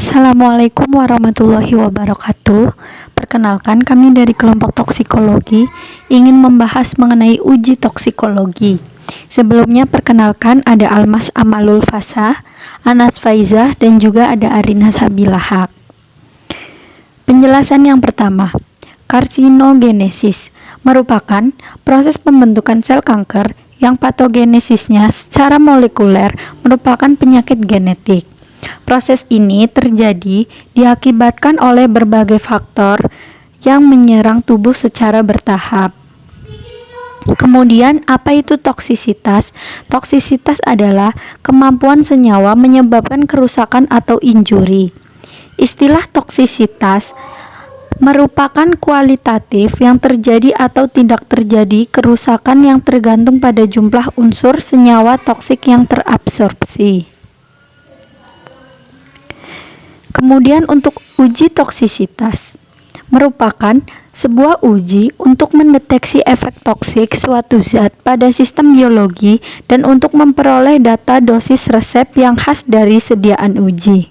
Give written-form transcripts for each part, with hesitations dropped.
Assalamualaikum warahmatullahi wabarakatuh. Perkenalkan, kami dari kelompok toksikologi ingin membahas mengenai uji toksikologi. Sebelumnya perkenalkan, ada Almas Amalul Fasah, Anas Faizah, dan juga ada Arina Sabilahak. Penjelasan yang pertama, karsinogenesis merupakan proses pembentukan sel kanker yang patogenesisnya secara molekuler merupakan penyakit genetik. Proses ini terjadi diakibatkan oleh berbagai faktor yang menyerang tubuh secara bertahap. Kemudian, apa itu toksisitas? Toksisitas adalah kemampuan senyawa menyebabkan kerusakan atau injuri. Istilah toksisitas merupakan kualitatif yang terjadi atau tidak terjadi kerusakan yang tergantung pada jumlah unsur senyawa toksik yang terabsorpsi. Kemudian untuk uji toksisitas merupakan sebuah uji untuk mendeteksi efek toksik suatu zat pada sistem biologi dan untuk memperoleh data dosis resep yang khas dari sediaan uji.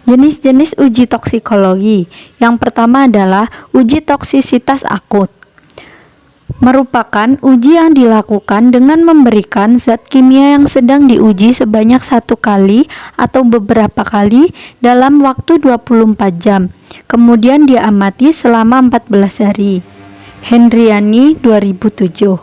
Jenis-jenis uji toksikologi. Yang pertama adalah uji toksisitas akut. Merupakan uji yang dilakukan dengan memberikan zat kimia yang sedang diuji sebanyak 1 kali atau beberapa kali dalam waktu 24 jam. Kemudian diamati selama 14 hari. Hendriani 2007.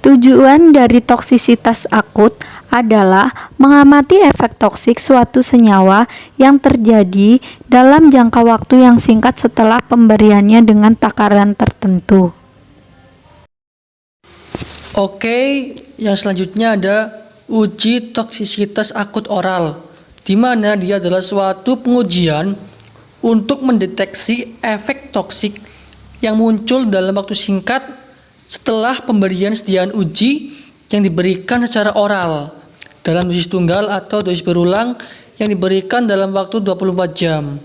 Tujuan dari toksisitas akut adalah mengamati efek toksik suatu senyawa yang terjadi dalam jangka waktu yang singkat setelah pemberiannya dengan takaran tertentu. Oke, yang selanjutnya ada uji toksisitas akut oral, di mana dia adalah suatu pengujian untuk mendeteksi efek toksik yang muncul dalam waktu singkat setelah pemberian sediaan uji yang diberikan secara oral dalam dosis tunggal atau dosis berulang yang diberikan dalam waktu 24 jam.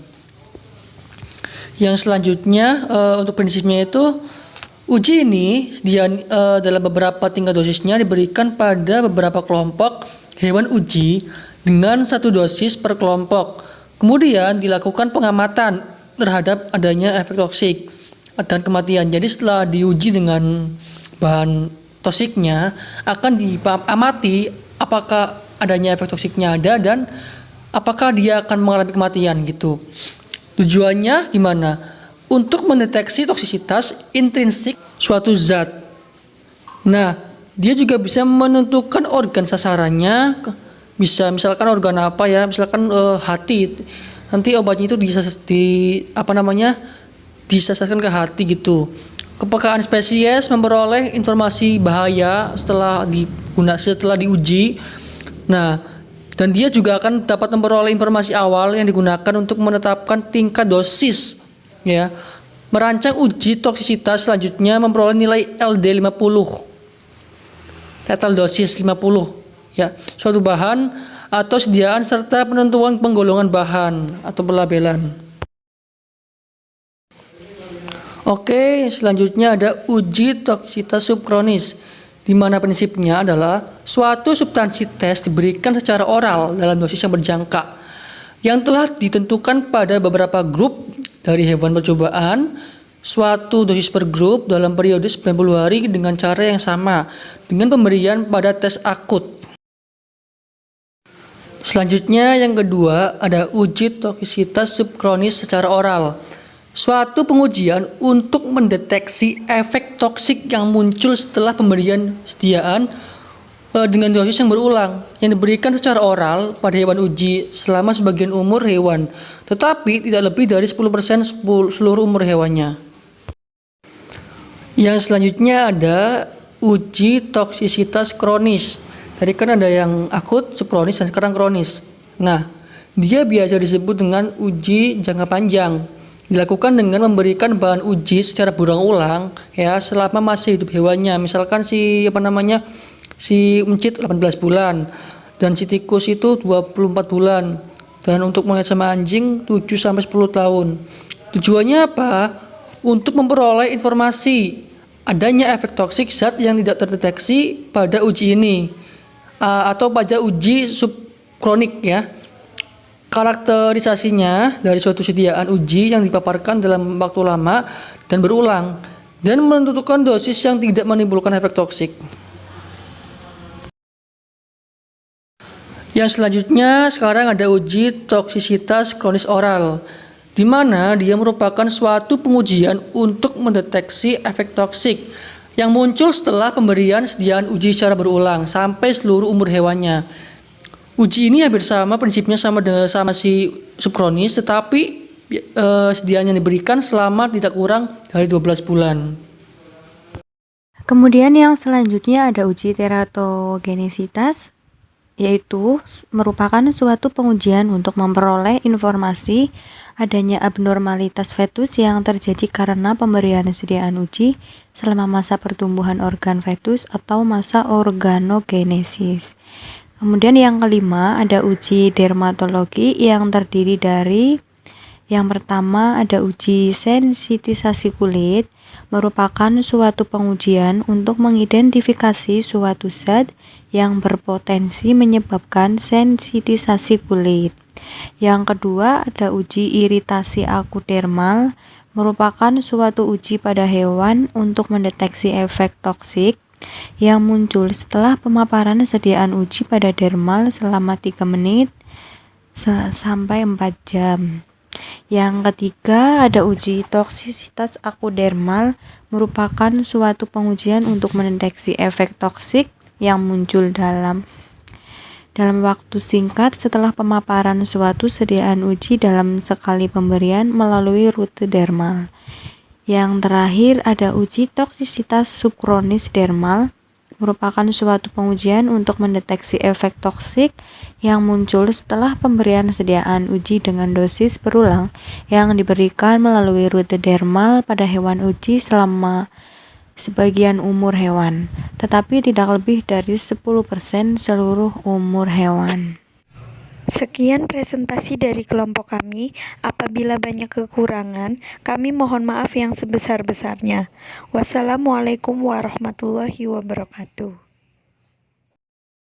Yang selanjutnya untuk prinsipnya itu uji ini dalam beberapa tingkat dosisnya diberikan pada beberapa kelompok hewan uji dengan 1 dosis per kelompok. Kemudian dilakukan pengamatan terhadap adanya efek toksik dan kematian. Jadi setelah diuji dengan bahan toksiknya akan diamati apakah adanya efek toksiknya ada dan apakah dia akan mengalami kematian gitu. Tujuannya gimana? Untuk mendeteksi toksisitas intrinsik suatu zat. Nah, dia juga bisa menentukan organ sasarannya, bisa misalkan organ apa ya, misalkan hati. Nanti obatnya itu disasarkan ke hati gitu. Kepekaan spesies memperoleh informasi bahaya setelah diuji. Nah, dan dia juga akan dapat memperoleh informasi awal yang digunakan untuk menetapkan tingkat dosis. Ya, merancang uji toksisitas selanjutnya memperoleh nilai LD 50, lethal dosis 50, ya, suatu bahan atau sediaan serta penentuan penggolongan bahan atau pelabelan. Oke, selanjutnya ada uji toksisitas subkronis, di mana prinsipnya adalah suatu substansi tes diberikan secara oral dalam dosis yang berjangka yang telah ditentukan pada beberapa grup dari hewan percobaan, suatu dosis per grup dalam periode 90 hari dengan cara yang sama dengan pemberian pada tes akut. Selanjutnya yang kedua ada uji toksisitas subkronis secara oral. Suatu pengujian untuk mendeteksi efek toksik yang muncul setelah pemberian sediaan dengan dosis yang berulang yang diberikan secara oral pada hewan uji selama sebagian umur hewan, tetapi tidak lebih dari 10% seluruh umur hewannya. Yang selanjutnya ada uji toksisitas kronis. Tadi kan ada yang akut, subkronis, dan sekarang kronis. Nah, dia biasa disebut dengan uji jangka panjang. Dilakukan dengan memberikan bahan uji secara berulang-ulang ya selama masih hidup hewannya. Misalkan si encit 18 bulan dan si tikus itu 24 bulan dan untuk monyet sama anjing 7-10 tahun. Tujuannya apa? Untuk memperoleh informasi adanya efek toksik zat yang tidak terdeteksi pada uji ini atau pada uji kronik ya. Karakterisasinya dari suatu sediaan uji yang dipaparkan dalam waktu lama dan berulang, dan menentukan dosis yang tidak menimbulkan efek toksik. Yang selanjutnya sekarang ada uji toksisitas kronis oral, di mana dia merupakan suatu pengujian untuk mendeteksi efek toksik yang muncul setelah pemberian sediaan uji secara berulang sampai seluruh umur hewannya. Uji ini hampir sama prinsipnya sama si subkronis, tetapi sediaan yang diberikan selama tidak kurang dari 12 bulan. Kemudian yang selanjutnya ada uji teratogenesitas, yaitu merupakan suatu pengujian untuk memperoleh informasi adanya abnormalitas fetus yang terjadi karena pemberian sediaan uji selama masa pertumbuhan organ fetus atau masa organogenesis. Kemudian yang kelima ada uji dermatologi yang terdiri dari yang pertama ada uji sensitisasi kulit, merupakan suatu pengujian untuk mengidentifikasi suatu zat yang berpotensi menyebabkan sensitisasi kulit. Yang kedua ada uji iritasi akudermal, merupakan suatu uji pada hewan untuk mendeteksi efek toksik yang muncul setelah pemaparan sediaan uji pada dermal selama 3 menit sampai 4 jam. Yang ketiga ada uji toksisitas akudermal, merupakan suatu pengujian untuk mendeteksi efek toksik yang muncul dalam waktu singkat setelah pemaparan suatu sediaan uji dalam sekali pemberian melalui rute dermal. Yang terakhir ada uji toksisitas subkronis dermal, merupakan suatu pengujian untuk mendeteksi efek toksik yang muncul setelah pemberian sediaan uji dengan dosis berulang yang diberikan melalui rute dermal pada hewan uji selama sebagian umur hewan, tetapi tidak lebih dari 10% seluruh umur hewan. Sekian presentasi dari kelompok kami. Apabila banyak kekurangan, kami mohon maaf yang sebesar-besarnya. Wassalamualaikum warahmatullahi wabarakatuh.